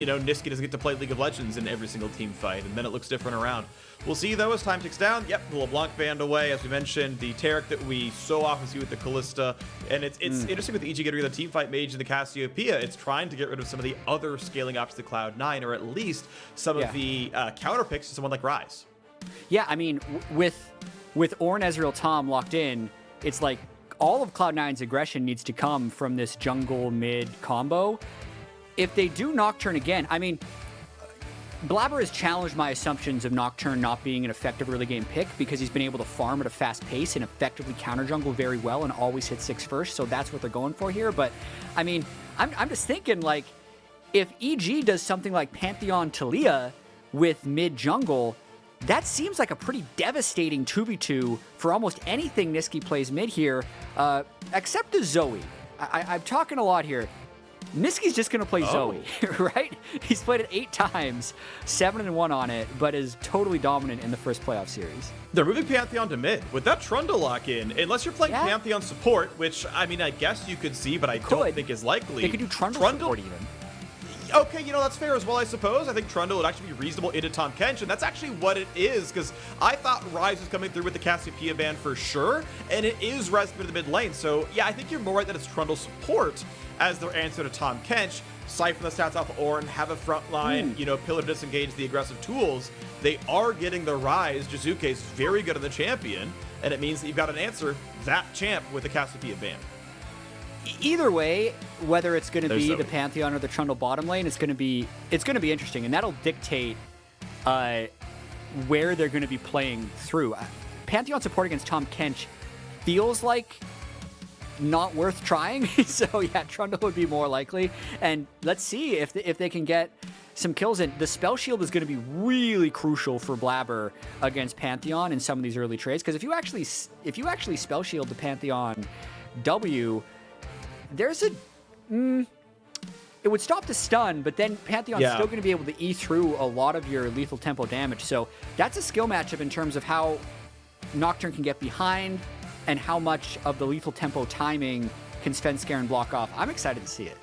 you know, Niski doesn't get to play League of Legends in every single team fight, and then it looks different around. We'll see, though, as time ticks down. Yep, the LeBlanc band away, as we mentioned, the Taric that we so often see with the Callista, and it's interesting with the EG getting rid of the team fight mage and the Cassiopeia. It's trying to get rid of some of the other scaling options to Cloud9, or at least some of the counter picks to someone like Ryze. Yeah, I mean, with Ornn, Ezreal, Tom locked in, it's like all of Cloud9's aggression needs to come from this jungle mid combo. If they do Nocturne again, I mean, Blabber has challenged my assumptions of Nocturne not being an effective early game pick because he's been able to farm at a fast pace and effectively counter jungle very well and always hit 6 first, so that's what they're going for here. But, I mean, I'm just thinking, like, if EG does something like Pantheon Taliyah with mid jungle, that seems like a pretty devastating 2v2 for almost anything Niski plays mid here, except the Zoe. I'm talking a lot here. Niski's just going to play Zoe, right? He's played it 8 times, 7-1 on it, but is totally dominant in the first playoff series. They're moving Pantheon to mid. With that Trundle lock in, unless you're playing Pantheon support, which, I mean, I guess you could see, but I don't think is likely. They could do Trundle support even. Okay, you know, that's fair as well, I suppose. I think Trundle would actually be reasonable into Tahm Kench, and that's actually what it is, because I thought Ryze was coming through with the Cassiopeia ban for sure, and it is Ryze in the mid lane. So, yeah, I think you're more right that it's Trundle support as their answer to Tahm Kench. Siphon the stats off of Ornn, have a front line, you know, pillar disengage the aggressive tools. They are getting the Ryze. Jizuke is very good on the champion, and it means that you've got an answer, that champ, with the Cassiopeia ban. Either way, whether it's going to be the Pantheon or the Trundle bottom lane, it's going to be interesting, and that'll dictate where they're going to be playing through. Pantheon support against Tahm Kench feels like not worth trying, so yeah, Trundle would be more likely. And let's see if they can get some kills in. The spell shield is going to be really crucial for Blabber against Pantheon in some of these early trades, because if you actually spell shield the Pantheon W, there's it would stop the stun, but then Pantheon's still going to be able to E through a lot of your lethal tempo damage. So that's a skill matchup in terms of how Nocturne can get behind and how much of the lethal tempo timing can Svenskeren and block off. I'm excited to see it.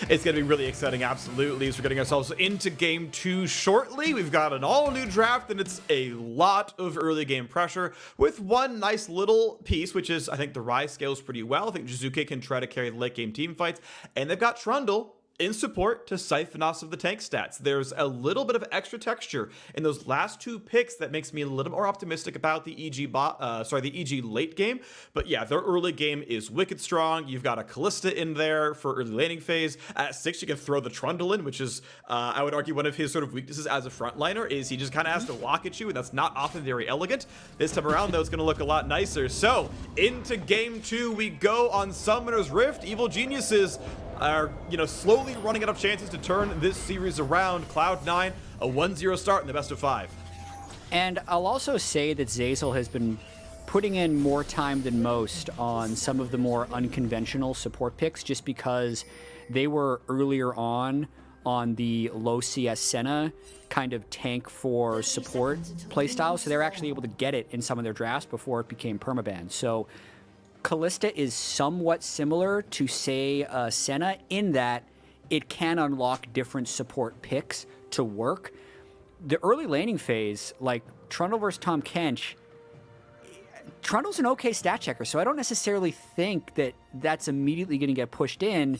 It's going to be really exciting, absolutely, as we're getting ourselves into Game 2 shortly. We've got an all-new draft, and it's a lot of early game pressure, with one nice little piece, which is, I think, the Ryze scales pretty well. I think Jizuke can try to carry the late-game team fights, and they've got Trundle in support to siphon off of the tank stats. There's a little bit of extra texture in those last 2 picks that makes me a little more optimistic about the EG late game. But yeah, their early game is wicked strong. You've got a Callista in there for early laning phase. At 6, you can throw the Trundle in, which is, I would argue, one of his sort of weaknesses as a frontliner is he just kind of has to walk at you, and that's not often very elegant. This time around, though, it's going to look a lot nicer. So, into Game 2 we go on Summoner's Rift. Evil Geniuses are, you know, slowly running out of chances to turn this series around. Cloud9, a 1-0 start in the best of 5. And I'll also say that Zeyzal has been putting in more time than most on some of the more unconventional support picks, just because they were earlier on the low CS Senna kind of tank for support playstyle, so they're actually able to get it in some of their drafts before it became permaban. So Callista is somewhat similar to, say, Senna in that it can unlock different support picks to work. The early laning phase, like Trundle versus Tahm Kench, Trundle's an okay stat checker, so I don't necessarily think that that's immediately going to get pushed in.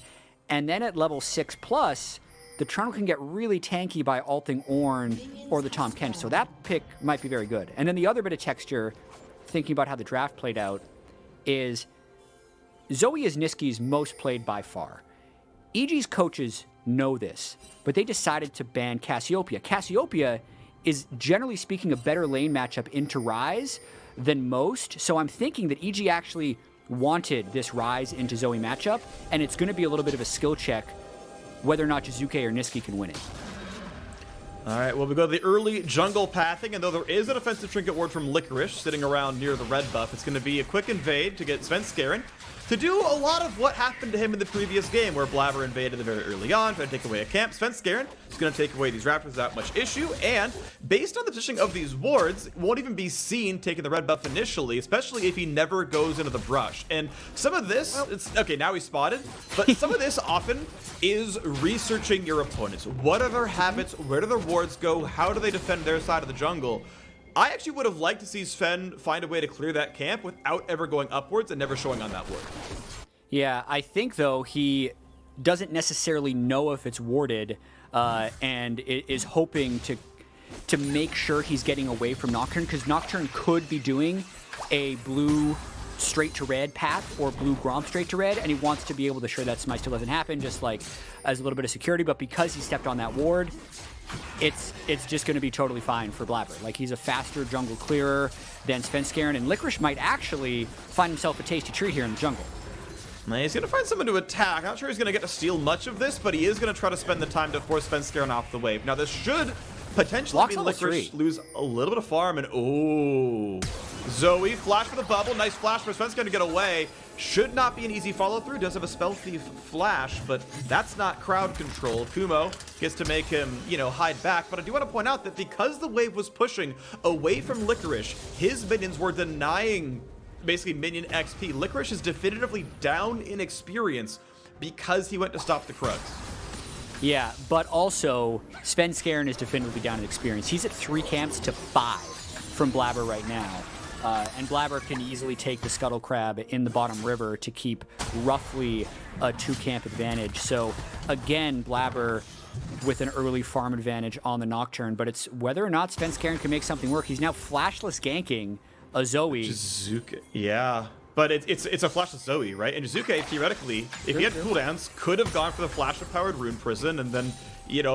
And then at level 6+, the Trundle can get really tanky by ulting Ornn or the Tahm Kench, so that pick might be very good. And then the other bit of texture, thinking about how the draft played out, is Zoe is Niski's most played by far. EG's coaches know this, but they decided to ban Cassiopeia. Cassiopeia is, generally speaking, a better lane matchup into Ryze than most, so I'm thinking that EG actually wanted this Ryze into Zoe matchup, and it's going to be a little bit of a skill check whether or not Jizuke or Niski can win it. All right, well, we go to the early jungle pathing, and though there is an offensive trinket ward from Licorice sitting around near the red buff, it's going to be a quick invade to get Svenskeren to do a lot of what happened to him in the previous game, where Blabber invaded the very early on, trying to take away a camp. Svenskeren It's going to take away these Raptors without much issue, and based on the positioning of these wards, won't even be seen taking the red buff initially, especially if he never goes into the brush. And some of this, it's okay, now he's spotted, but some of this often is researching your opponents. What are their habits? Where do their wards go? How do they defend their side of the jungle? I actually would have liked to see Sven find a way to clear that camp without ever going upwards and never showing on that ward. Yeah, I think, though, he doesn't necessarily know if it's warded and is hoping to make sure he's getting away from Nocturne, because Nocturne could be doing a blue straight to red path or blue Grom straight to red, and he wants to be able to show that smite still doesn't happen, just like as a little bit of security. But because he stepped on that ward, it's just going to be totally fine for Blabber. Like, he's a faster jungle clearer than Svenskeren, and Licorice might actually find himself a tasty treat here in the jungle. He's going to find someone to attack. Not sure he's going to get to steal much of this, but he is going to try to spend the time to force Svenskeren off the wave. Now, this should potentially mean Licorice lose a little bit of farm, and oh, Zoe, flash for the bubble. Nice flash for Svenskeren to get away. Should not be an easy follow-through. Does have a Spell Thief flash, but that's not crowd control. Kumo gets to make him, hide back. But I do want to point out that because the wave was pushing away from Licorice, his minions were denying basically minion XP. Licorice is definitively down in experience because he went to stop the Krugs. Yeah, but also Svenskeren is definitively down in experience. He's at 3 camps to 5 from Blabber right now. And Blabber can easily take the Scuttle Crab in the bottom river to keep roughly a 2-camp advantage. So again, Blabber with an early farm advantage on the Nocturne, but it's whether or not Svenskeren can make something work. He's now flashless ganking a Zoe. Jizuke, yeah. But it's a flashless Zoe, right? And Jizuke, theoretically, if he had cooldowns, could have gone for the flash-powered Rune Prison, and then,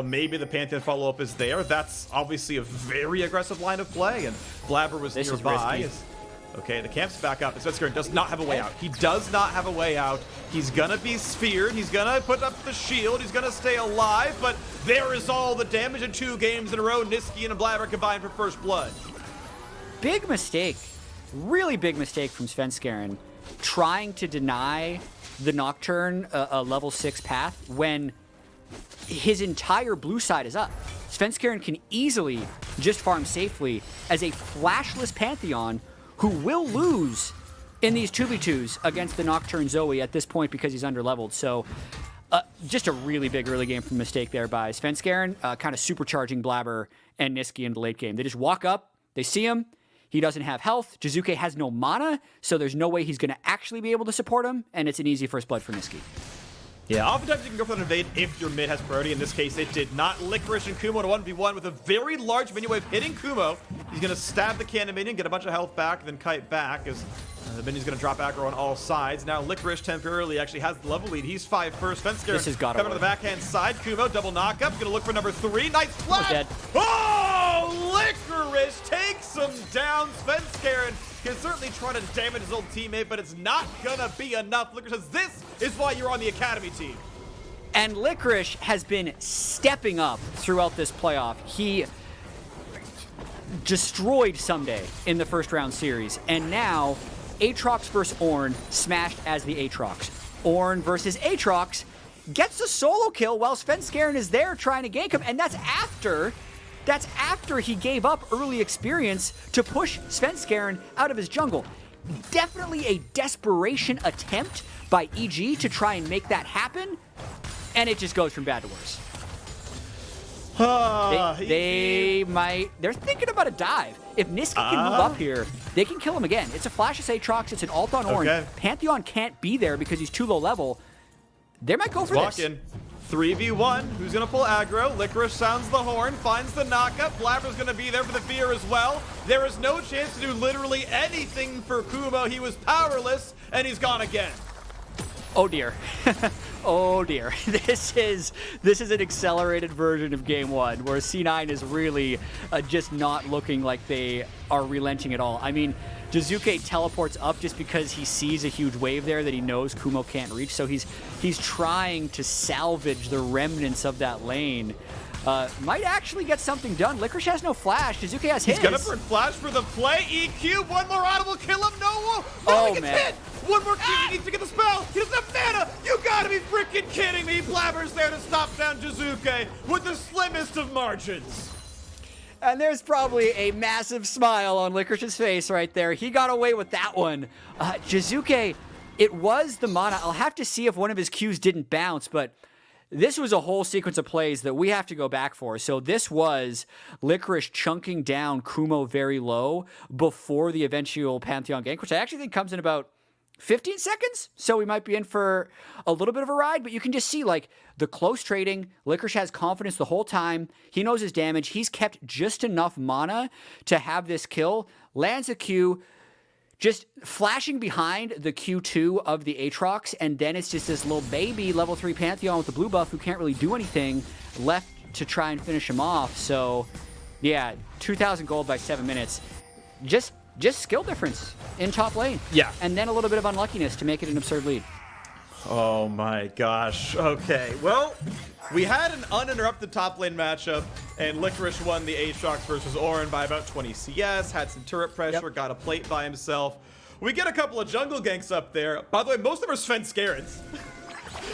maybe the Pantheon follow-up is there. That's obviously a very aggressive line of play, and Blabber was nearby. Okay, the camp's back up. Svenskeren does not have a way out. He does not have a way out. He's gonna be speared. He's gonna put up the shield. He's gonna stay alive, but there is all the damage in 2 games in a row. Niski and Blabber combined for first blood. Big mistake. Really big mistake from Svenskeren, trying to deny the Nocturne a level 6 path when his entire blue side is up. Svenskeren can easily just farm safely as a flashless Pantheon who will lose in these 2v2s against the Nocturne Zoe at this point because he's underleveled. So just a really big early game mistake there by Svenskeren, kind of supercharging Blabber and Niski in the late game. They just walk up, they see him, he doesn't have health, Jizuke has no mana, so there's no way he's going to actually be able to support him, and it's an easy first blood for Niski. Yeah, oftentimes you can go for an invade if your mid has priority. In this case, it did not. Licorice and Kumo to 1v1 with a very large minion wave hitting Kumo. He's going to stab the cannon minion, get a bunch of health back, then kite back as the minion's going to drop aggro on all sides. Now Licorice temporarily actually has the level lead. He's 5 first. Svenskeren coming to the backhand side. Kumo double knockup. Going to look for number 3. Nice flash. Oh, Licorice takes him down. Svenskeren can certainly try to damage his old teammate, but it's not gonna be enough. Licorice says, this is why you're on the Academy team. And Licorice has been stepping up throughout this playoff. He destroyed Someday in the first round series, and now Aatrox versus Ornn smashed as the Aatrox. Ornn versus Aatrox gets a solo kill while Svenskeren is there trying to gank him, and that's after he gave up early experience to push Svenskeren out of his jungle. Definitely a desperation attempt by EG to try and make that happen, and it just goes from bad to worse. They're thinking about a dive. If Niski can move up here, they can kill him again. It's a flashless Aatrox, it's an ult on Ornn. Okay. Pantheon can't be there because he's too low level. They might go for this. In. 3v1, who's gonna pull aggro? Licorice sounds the horn, finds the knockup. Blabber's gonna be there for the fear as well. There is no chance to do literally anything for Kumo. He was powerless, and he's gone again. Oh dear. Oh dear. This is an accelerated version of game 1 where C9 is really just not looking like they are relenting at all. I mean, Jizuke teleports up just because he sees a huge wave there that he knows Kumo can't reach, so he's trying to salvage the remnants of that lane. Might actually get something done. Licorice has no flash. Jizuke has his. He's gonna burn flash for the play. EQ, one more audible kill him. No, oh, he gets man. hit. One more key, he needs to get the spell. He doesn't have mana. You gotta be freaking kidding me. Blabber's there to stop down Jizuke with the slimmest of margins. And there's probably a massive smile on Licorice's face right there. He got away with that one. Jizuke, it was the mana. I'll have to see if one of his Qs didn't bounce, but this was a whole sequence of plays that we have to go back for. So this was Licorice chunking down Kumo very low before the eventual Pantheon gank, which I actually think comes in about 15 seconds. So we might be in for a little bit of a ride, but you can just see like the close trading. Licorice has confidence the whole time. He knows his damage. He's kept just enough mana to have this kill. Lands a Q, just flashing behind the Q2 of the Aatrox, and then it's just this little baby level 3 Pantheon with the blue buff who can't really do anything left to try and finish him off. So, yeah, 2,000 gold by 7 minutes. Just skill difference in top lane. Yeah. And then a little bit of unluckiness to make it an absurd lead. Oh my gosh. Okay, well, we had an uninterrupted top lane matchup, and Licorice won the Aatrox versus Orin by about 20 CS, had some turret pressure, got a plate by himself. We get a couple of jungle ganks up there. By the way, most of them are Svenskeren.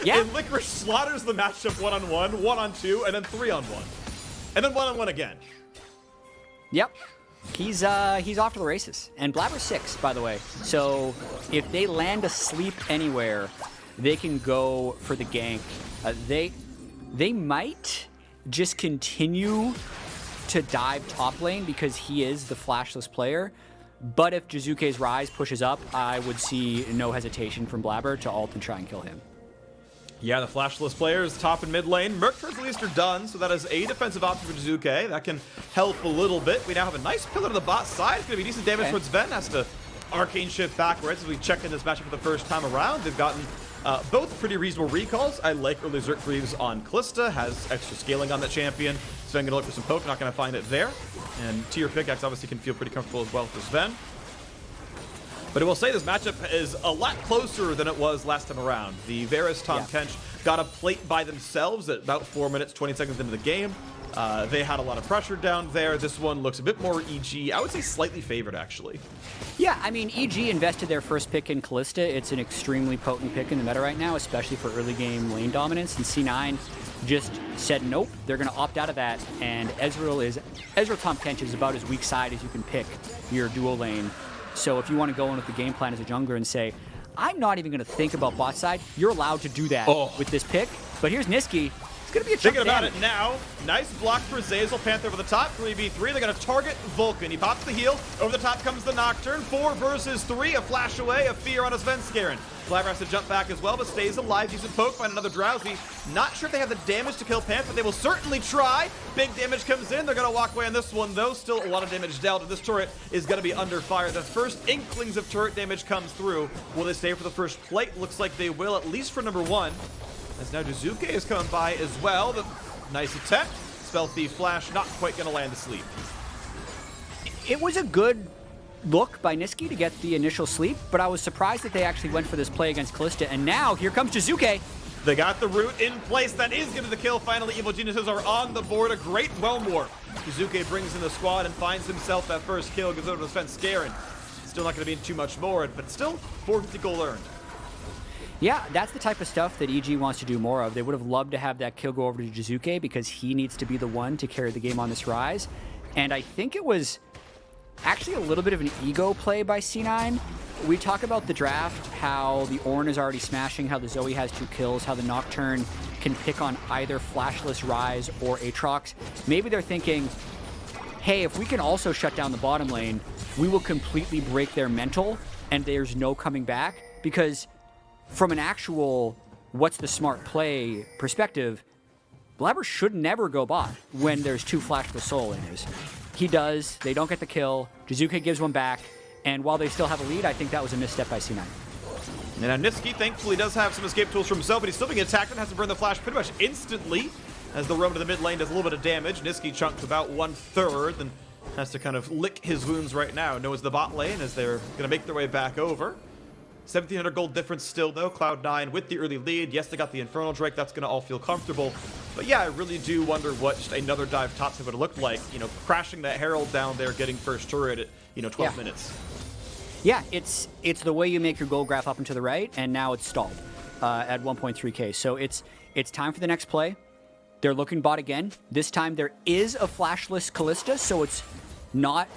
Yeah. And Licorice slaughters the matchup 1-on-1, 1-on-2, and then 3-on-1. And then 1-on-1 again. Yep. He's off to the races. And Blabber's 6, by the way. So if they land a sleep anywhere, they can go for the gank. They might just continue to dive top lane because he is the flashless player. But if Jizuke's Rise pushes up, I would see no hesitation from Blabber to ult and try and kill him. Yeah, the flashless players, top and mid lane. Merc turrets at least are done, so that is a defensive option for Jizuke. That can help a little bit. We now have a nice pillar to the bot side. It's going to be decent damage towards Ven. Has to arcane shift backwards as we check in this matchup for the first time around. They've gotten both pretty reasonable recalls. I like early Xurkitrieves on Kalista, has extra scaling on that champion. Sven gonna look for some poke, not gonna find it there. And tier pickaxe obviously can feel pretty comfortable as well for Sven. But I will say this matchup is a lot closer than it was last time around. The Varus Tom Kench got a plate by themselves at about 4 minutes, 20 seconds into the game. They had a lot of pressure down there. This one looks a bit more EG. I would say slightly favored, actually. Yeah, I mean, EG invested their first pick in Kalista. It's an extremely potent pick in the meta right now, especially for early game lane dominance. And C9 just said, nope, they're going to opt out of that. And Ezreal Tom Kench is about as weak side as you can pick your dual lane. So if you want to go in with the game plan as a jungler and say, I'm not even going to think about bot side, you're allowed to do that with this pick. But here's Niski. It's going to be a Thinking about it now. Nice block for Zeyzal. Panther over the top. 3v3. They're going to target Vulcan. He pops the heal. Over the top comes the Nocturne. 4 versus 3. A flash away. A fear on a Svenskeren. Blabber has to jump back as well, but stays alive. Decent poke. Find another Drowsy. Not sure if they have the damage to kill Panther. They will certainly try. Big damage comes in. They're going to walk away on this one, though. Still a lot of damage dealt. And this turret is going to be under fire. The first inklings of turret damage comes through. Will they stay for the first plate? Looks like they will, at least for number 1. As now Jizuke is coming by as well. The nice attempt. Spell Thief Flash not quite going to land asleep. It was a good look by Niski to get the initial sleep, but I was surprised that they actually went for this play against Kalista. And now here comes Jizuke. They got the root in place. That is going to the kill. Finally, Evil Geniuses are on the board. A great Realm War. Jizuke brings in the squad and finds himself that first kill. Goes over to Svenskeren. Still not going to be too much more, but still 450 gold earned. Yeah, that's the type of stuff that EG wants to do more of. They would have loved to have that kill go over to Jizuke because he needs to be the one to carry the game on this rise. And I think it was actually a little bit of an ego play by C9. We talk about the draft, how the Ornn is already smashing, how the Zoe has 2 kills, how the Nocturne can pick on either Flashless Rise or Aatrox. Maybe they're thinking, hey, if we can also shut down the bottom lane, we will completely break their mental and there's no coming back. Because from an actual what's the smart play perspective, Blabber should never go bot when there's 2 Flashless Soul Laners. He does, they don't get the kill, Jizuke gives one back, and while they still have a lead, I think that was a misstep by C9. And now Niski thankfully does have some escape tools for himself, but he's still being attacked and has to burn the flash pretty much instantly as the roam to the mid lane does a little bit of damage. Niski chunked about 1/3 and has to kind of lick his wounds right now. Knows the bot lane as they're going to make their way back over. 1,700 gold difference still, though. Cloud9 with the early lead. Yes, they got the Infernal Drake. That's going to all feel comfortable. But yeah, I really do wonder what just another dive top would have looked like. You know, crashing that Herald down there, getting first turret at, 12 minutes. Yeah, it's the way you make your gold graph up and to the right, and now it's stalled at 1.3k. So it's time for the next play. They're looking bot again. This time there is a flashless Kalista, so it's not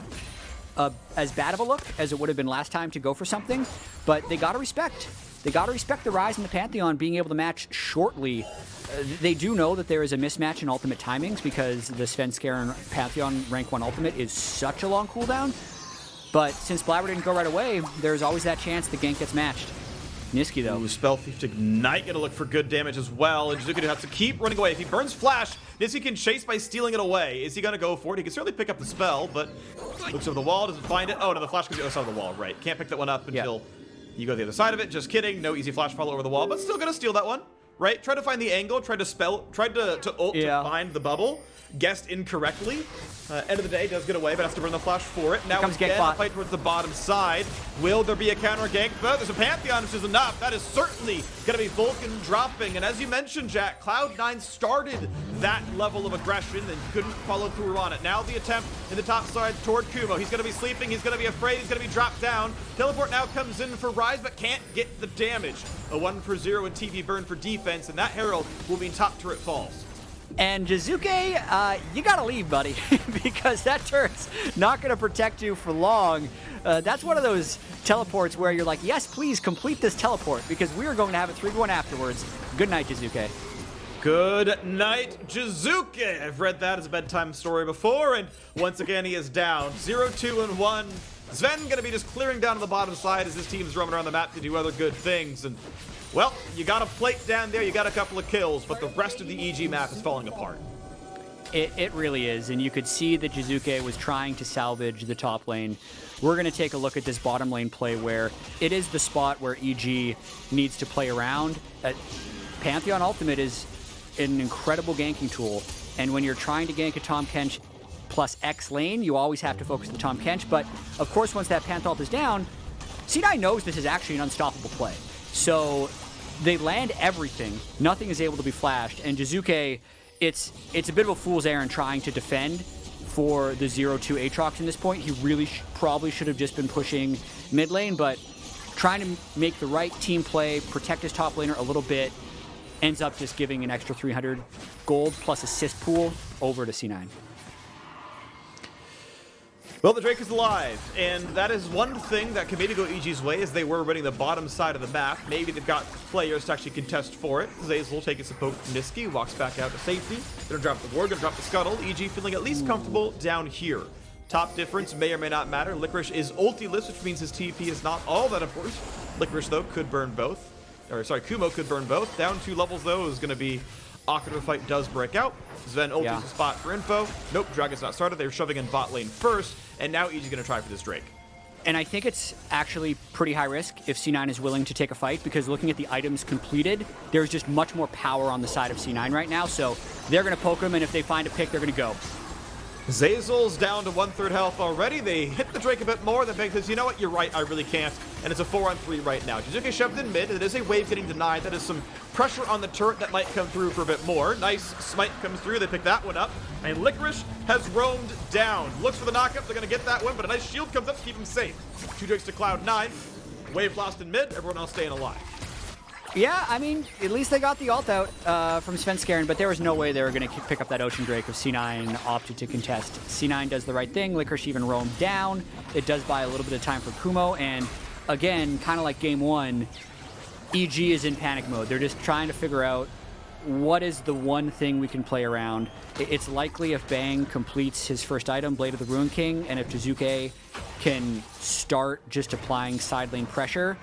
as bad of a look as it would have been last time to go for something. But they got to respect. They got to respect the Ryze and the Pantheon being able to match shortly. They do know that there is a mismatch in ultimate timings because the Svenskeren Pantheon rank 1 ultimate is such a long cooldown. But since Blabber didn't go right away, there's always that chance the gank gets matched. Niski, though. Ooh, Spell Thief to Ignite, gonna look for good damage as well, and Jizuka has to keep running away. If he burns Flash, Niski can chase by stealing it away. Is he gonna go for it? He can certainly pick up the spell, but looks over the wall, doesn't find it. Oh, no, the Flash goes to the other side of the wall, right. Can't pick that one up until you go to the other side of it. Just kidding, no easy Flash follow over the wall, but still gonna steal that one, right? Try to find the angle, tried to ult to find the bubble. Guessed incorrectly. End of the day, does get away, but has to burn the Flash for it. Now again, a fight towards the bottom side. Will there be a counter gank? But there's a Pantheon, which is enough. That is certainly going to be Vulcan dropping. And as you mentioned, Jack, Cloud9 started that level of aggression and couldn't follow through on it. Now the attempt in the top side toward Kumo. He's going to be sleeping. He's going to be afraid. He's going to be dropped down. Teleport now comes in for Ryze, but can't get the damage. A 1-for-0 and TV burn for defense, and that Herald will be in top turret falls. And Jizuke, you gotta leave, buddy, because that turret's not gonna protect you for long. That's one of those teleports where you're like, yes, please complete this teleport, because we are going to have a 3-1 afterwards. Good night, Jizuke. Good night, Jizuke. I've read that as a bedtime story before, and once again he is down. 0-2-1. Sven gonna be just clearing down to the bottom side as his team's roaming around the map to do other good things. And well, you got a plate down there, you got a couple of kills, but the rest of the EG map is falling apart. It really is, and you could see that Jizuke was trying to salvage the top lane. We're going to take a look at this bottom lane play where it is the spot where EG needs to play around. Pantheon Ultimate is an incredible ganking tool, and when you're trying to gank a Tahm Kench plus X lane, you always have to focus the Tahm Kench, but of course once that Panth ult is down, C9 knows this is actually an unstoppable play. So they land everything. Nothing is able to be flashed. And Jizuke, it's a bit of a fool's errand trying to defend for the 0-2 Aatrox in this point. He really probably should have just been pushing mid lane, but trying to make the right team play, protect his top laner a little bit, ends up just giving an extra 300 gold plus assist pool over to C9. Well, the Drake is alive, and that is one thing that can maybe go EG's way, as they were running the bottom side of the map. Maybe they've got players to actually contest for it. Zeyzal taking some poke from Niski, walks back out to safety. Gonna drop the ward, gonna drop the scuttle. EG feeling at least comfortable down here. Top difference may or may not matter. Licorice is ulti-less, which means his TP is not all that important. Licorice, though, could burn both. Or, sorry, Kumo could burn both. Down 2 levels, though, is gonna be awkward if a fight does break out. Sven ultis the spot for info. Nope, Dragon's not started. They're shoving in bot lane first, and now EG's gonna try for this Drake. And I think it's actually pretty high risk if C9 is willing to take a fight, because looking at the items completed, there's just much more power on the side of C9 right now, so they're gonna poke him, and if they find a pick, they're gonna go. Zeyzal's down to 1/3 health already. They hit the Drake a bit more. The Big says, you know what, you're right, I really can't. And it's a 4-on-3 right now. Jizuke shoved in mid. It is a wave getting denied. That is some pressure on the turret that might come through for a bit more. Nice smite comes through. They pick that one up. And Licorice has roamed down. Looks for the knockup. They're going to get that one, but a nice shield comes up to keep him safe. 2 Drakes to Cloud9. Wave lost in mid. Everyone else staying alive. Yeah, I mean, at least they got the ult out from Svenskeren, but there was no way they were going to pick up that Ocean Drake if C9 opted to contest. C9 does the right thing. Licorice even roamed down. It does buy a little bit of time for Kumo, and again, kind of like game 1, EG is in panic mode. They're just trying to figure out what is the one thing we can play around. It's likely if Bang completes his first item, Blade of the Ruin King, and if Jizuke can start just applying side lane pressure,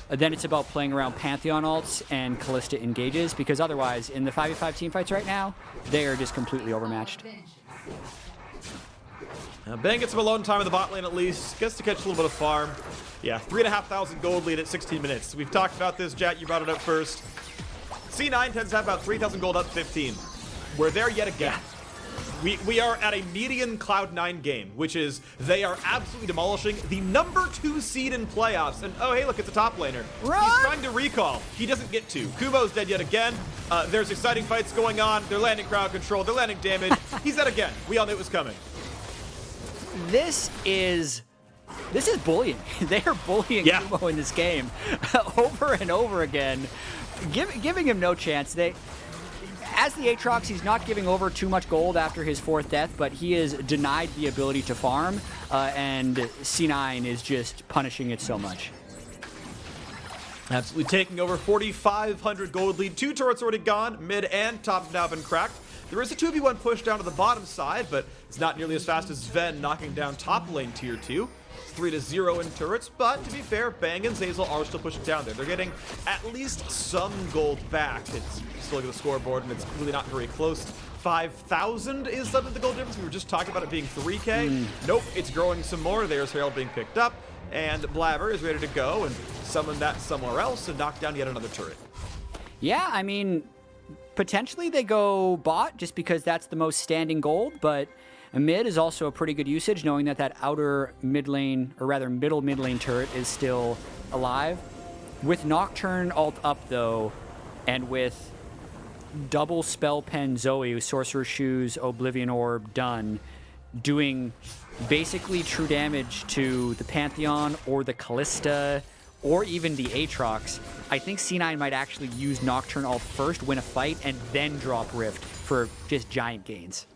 then it's about playing around Pantheon ults and Kalista engages, because otherwise, in the 5v5 teamfights right now, they are just completely overmatched. Bang gets some alone time in the bot lane at least. Gets to catch a little bit of farm. Yeah, 3,500 gold lead at 16 minutes. We've talked about this, Jack. You brought it up first. C9 tends to have about 3,000 gold up 15. We're there yet again. We are at a median Cloud9 game, which is they are absolutely demolishing the #2 seed in playoffs. And oh, hey, look, it's a top laner. Run! He's trying to recall. He doesn't get to. Kumo's dead yet again. There's exciting fights going on. They're landing crowd control. They're landing damage. He's dead again. We all knew it was coming. This is This is bullying. They are bullying Kumo in this game over and over again, giving him no chance. As the Aatrox, he's not giving over too much gold after his 4th death, but he is denied the ability to farm, and C9 is just punishing it so much. Absolutely taking over 4,500 gold lead. 2 turrets already gone. Mid and top now been cracked. There is a 2v1 push down to the bottom side, but it's not nearly as fast as Sven knocking down top lane tier 2. It's 3-0 in turrets, but to be fair, Bang and Zeyzal are still pushing down there. They're getting at least some gold back. It's still look at the scoreboard, and it's really not very close. 5,000 is something the gold difference. We were just talking about it being 3K. Nope, it's growing some more. There's Herald being picked up, and Blabber is ready to go and summon that somewhere else and knock down yet another turret. Yeah, I mean, potentially they go bot just because that's the most standing gold, but mid is also a pretty good usage, knowing that that outer mid lane, or rather middle mid lane turret is still alive. With Nocturne ult up though, and with double spell pen Zoe, Sorcerer's Shoes, Oblivion Orb done, doing basically true damage to the Pantheon or the Callista or even the Aatrox, I think C9 might actually use Nocturne ult first, win a fight, and then drop Rift for just giant gains.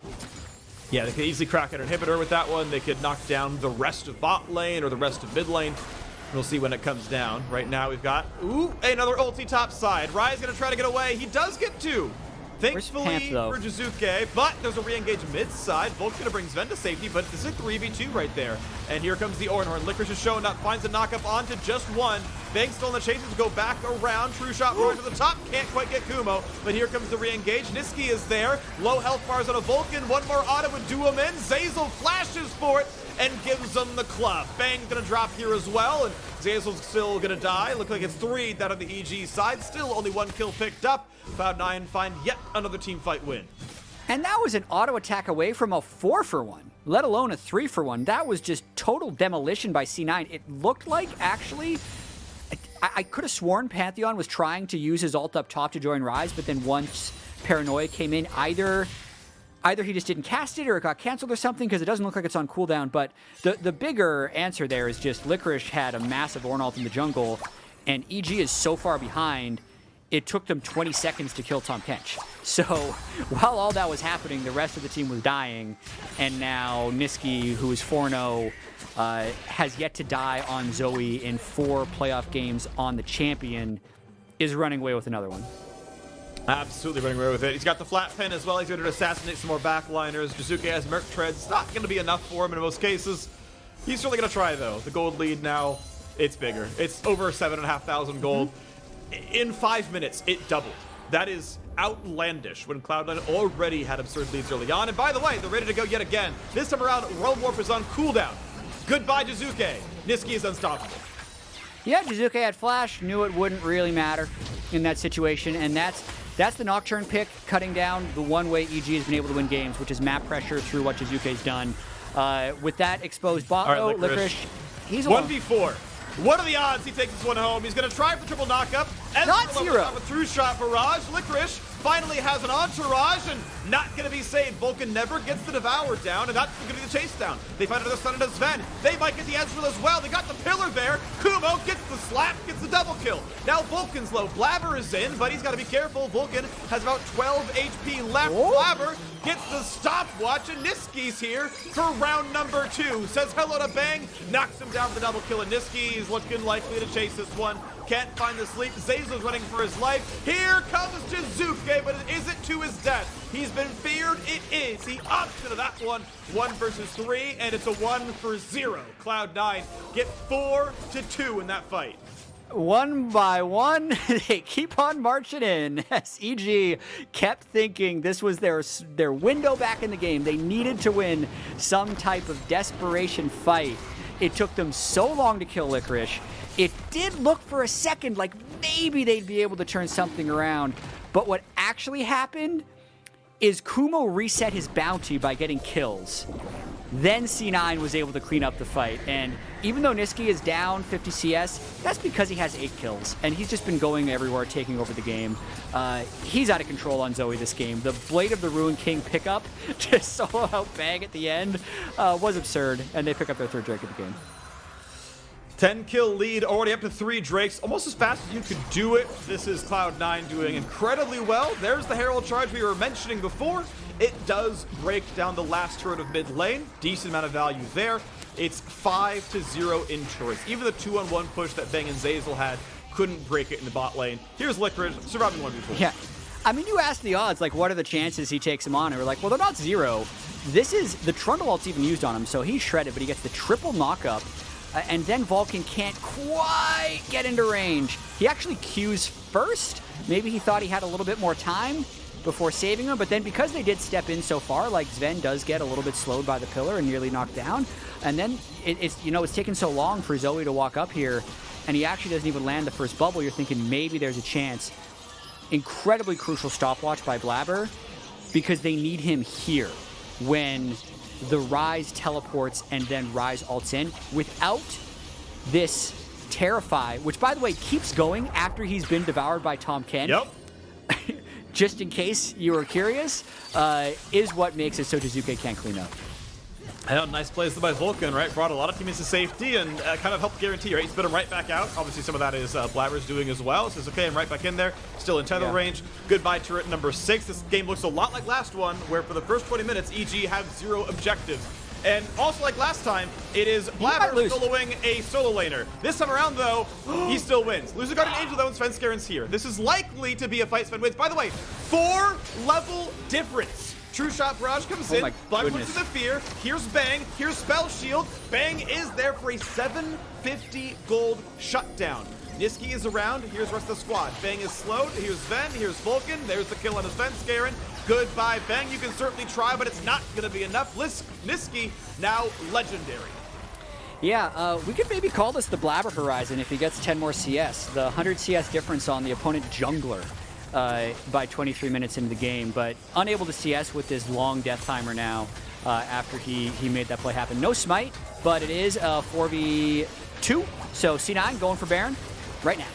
Yeah, they could easily crack an inhibitor with that one. They could knock down the rest of bot lane or the rest of mid lane. We'll see when it comes down. Right now we've got, another ulti top side. Rai's gonna try to get away. He does get 2. Thankfully for Jizuke, but there's a re-engage mid-side. Volk's gonna bring Sven to safety, but this is a 3v2 right there. And here comes the Ornhorn. Licorice is showing up, finds a knock-up onto just one. Bang's still in the chases to go back around. True shot roaring to the top, can't quite get Kumo, but here comes the re-engage. Niski is there, low health bars on a Vulcan. One more auto would do him in. Zeyzal flashes for it and gives him the club. Bang's gonna drop here as well, and Zeyzal's still gonna die. Look like it's 3 down on the EG side. Still only 1 kill picked up. Cloud9 find yet another team fight win. And that was an auto attack away from a 4-for-1, let alone a 3-for-1. That was just total demolition by C9. It looked like, actually, I could have sworn Pantheon was trying to use his ult up top to join Rise, but then once Paranoia came in, either he just didn't cast it or it got canceled or something, because it doesn't look like it's on cooldown. But the bigger answer there is just Licorice had a massive Ornn ult in the jungle, and EG is so far behind, it took them 20 seconds to kill Tahm Kench. So while all that was happening, the rest of the team was dying, and now Niski, who is 4-0, has yet to die on Zoe in 4 playoff games on the champion, is running away with another one. Absolutely running away with it. He's got the flat pen as well. He's going to assassinate some more backliners. Jizuke has Merc Treads. Not going to be enough for him in most cases. He's certainly going to try, though. The gold lead now, it's bigger. It's over 7,500 gold. In 5 minutes, it doubled. That is outlandish when Cloud9 already had absurd leads early on. And by the way, they're ready to go yet again. This time around, World Warp is on cooldown. Goodbye, Jizuke. Niski is unstoppable. Yeah, Jizuke had flash, knew it wouldn't really matter in that situation, and that's the Nocturne pick, cutting down the one way EG has been able to win games, which is map pressure through what Jizuke's done. With that exposed bot, right, Licorice, he's 1v4. What are the odds he takes this one home? He's going to try for triple knockup. Not zero. A through shot barrage. Licorice finally has an entourage and not going to be saved. Vulcan never gets the Devour down, and that's going to be the chase down. They find another stun into Sven. They might get the Ezreal as well. They got the pillar there. Kumo gets the slap, gets the double kill. Now Vulcan's low. Blabber is in, but he's got to be careful. Vulcan has about 12 HP left. Blabber gets the stopwatch, and Niski's here for round number 2. Says hello to Bang, knocks him down for the double kill, and Niski is looking likely to chase this one. Can't find the sleep. Zeyzal's running for his life. Here comes Jizuke, but is it to his death? He's been feared. It is. He opts into that one. 1 versus 3, and it's a 1-0. Cloud9 get 4-2 in that fight. One by one, they keep on marching in. SEG kept thinking this was their window back in the game. They needed to win some type of desperation fight. It took them so long to kill Licorice. It did look for a second like maybe they'd be able to turn something around. But what actually happened is Kumo reset his bounty by getting kills. Then C9 was able to clean up the fight. And even though Niski is down 50 CS, that's because he has 8 kills. And he's just been going everywhere, taking over the game. He's out of control on Zoe this game. The Blade of the Ruined King pickup to solo out Bang at the end was absurd. And they pick up their 3rd drink of the game. 10-kill lead, already up to 3 Drakes, almost as fast as you could do it. This is Cloud9 doing incredibly well. There's the Herald Charge we were mentioning before. It does break down the last turret of mid lane. Decent amount of value there. It's 5-0 in turrets. Even the 2-on-1 push that Bang and Zeyzal had couldn't break it in the bot lane. Here's Licorice, surviving 1v4. Yeah. I mean, you asked the odds, like, what are the chances he takes him on? And we're like, well, they're not 0. This is, the Trundle ult's even used on him, so he's shredded, but he gets the triple knockup. And then Vulcan can't quite get into range. He actually Qs first. Maybe he thought he had a little bit more time before saving him, but then because they did step in so far, like Sven does get a little bit slowed by the pillar and nearly knocked down. And then it's taken so long for Zoe to walk up here, and he actually doesn't even land the first bubble. You're thinking maybe there's a chance. Incredibly crucial stopwatch by Blabber, because they need him here when the Ryze teleports and then Ryze ults in. Without this Terrify, which by the way keeps going after he's been devoured by Tom Kent. Yep. Just in case you were curious, is what makes it so Jizuke can't clean up. Nice plays by Vulcan, right? Brought a lot of teammates to safety and kind of helped guarantee, right? Spit him right back out. Obviously, some of that is Blabber's doing as well. Says, okay, I'm right back in there. Still in tether range. Goodbye turret number 6. This game looks a lot like last one, where for the first 20 minutes, EG have 0 objectives. And also like last time, it is Blabber soloing a solo laner. This time around, though, he still wins. Losing Guardian Angel, though, and Svenskaren's here. This is likely to be a fight Sven wins. By the way, 4-level difference. True Shot Barrage comes in, Blabber puts in the fear, here's Bang, here's Spell Shield. Bang is there for a 750 gold shutdown. Niski is around, here's the rest of the squad. Bang is slowed, here's Sven, here's Vulcan, there's the kill on his Svenskaren. Goodbye, Bang, you can certainly try, but it's not gonna be enough. Niski, now legendary. Yeah, we could maybe call this the Blabber Horizon if he gets 10 more CS. The 100 CS difference on the opponent jungler. By 23 minutes into the game, but unable to CS with this long death timer now after he made that play happen. No smite, but it is a 4v2, so C9 going for Baron right now.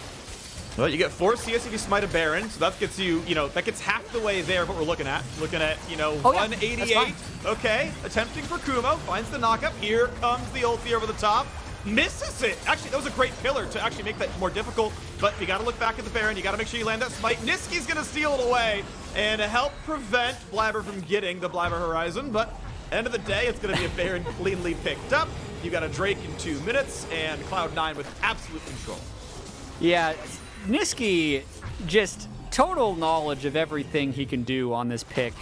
Well, you get 4 CS if you smite a Baron, so that gets you, that gets half the way there, what we're looking at. Looking at, 188. Okay, attempting for Kumo, finds the knockup. Here comes the ulti over the top. Misses it. Actually, that was a great pillar to actually make that more difficult, but you gotta look back at the Baron. You gotta make sure you land that smite. Niski's gonna steal it away and help prevent Blabber from getting the Blabber Horizon, but end of the day, it's gonna be a Baron cleanly picked up. You got a Drake in 2 minutes, and Cloud9 with absolute control. Yeah, Niski, just total knowledge of everything he can do on this pick.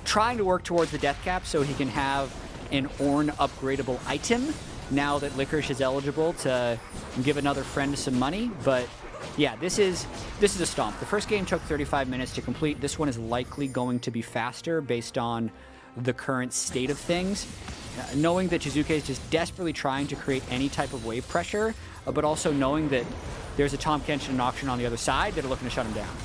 Trying to work towards the death cap so he can have an Ornn upgradable item now that Licorice is eligible to give another friend some money. But yeah, this is a stomp. The first game took 35 minutes to complete. This one is likely going to be faster based on the current state of things. Knowing that Jizuke is just desperately trying to create any type of wave pressure, but also knowing that there's a Tom Kenshin and Auction on the other side that are looking to shut him down.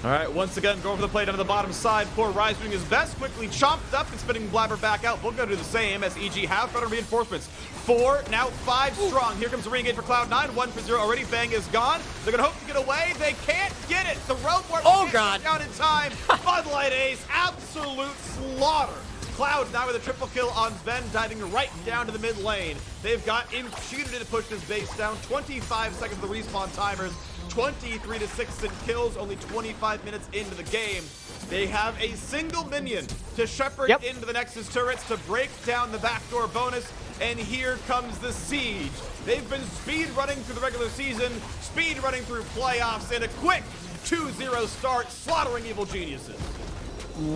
All right, once again, going for the play down to the bottom side. Poor Ryze doing his best, quickly chomped up and spinning Blabber back out. We'll go do the same as EG have better reinforcements. 4, now 5 strong. Here comes the re-engage for Cloud9. 1 for 0 already. Bang is gone. They're going to hope to get away. They can't get it. The road warp can't get down in time. Bud Light Ace, absolute slaughter. Cloud9 with a triple kill on Sven, diving right down to the mid lane. They've got impunity to push this base down. 25 seconds of the respawn timers. 23-6 in kills, only 25 minutes into the game. They have a single minion to shepherd into the Nexus turrets to break down the backdoor bonus, and here comes the siege. They've been speed running through the regular season, speed running through playoffs, and a quick 2-0 start, slaughtering evil geniuses.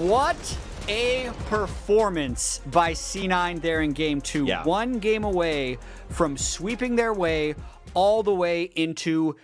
What a performance by C9 there in game 2. Yeah. 1 game away from sweeping their way all the way into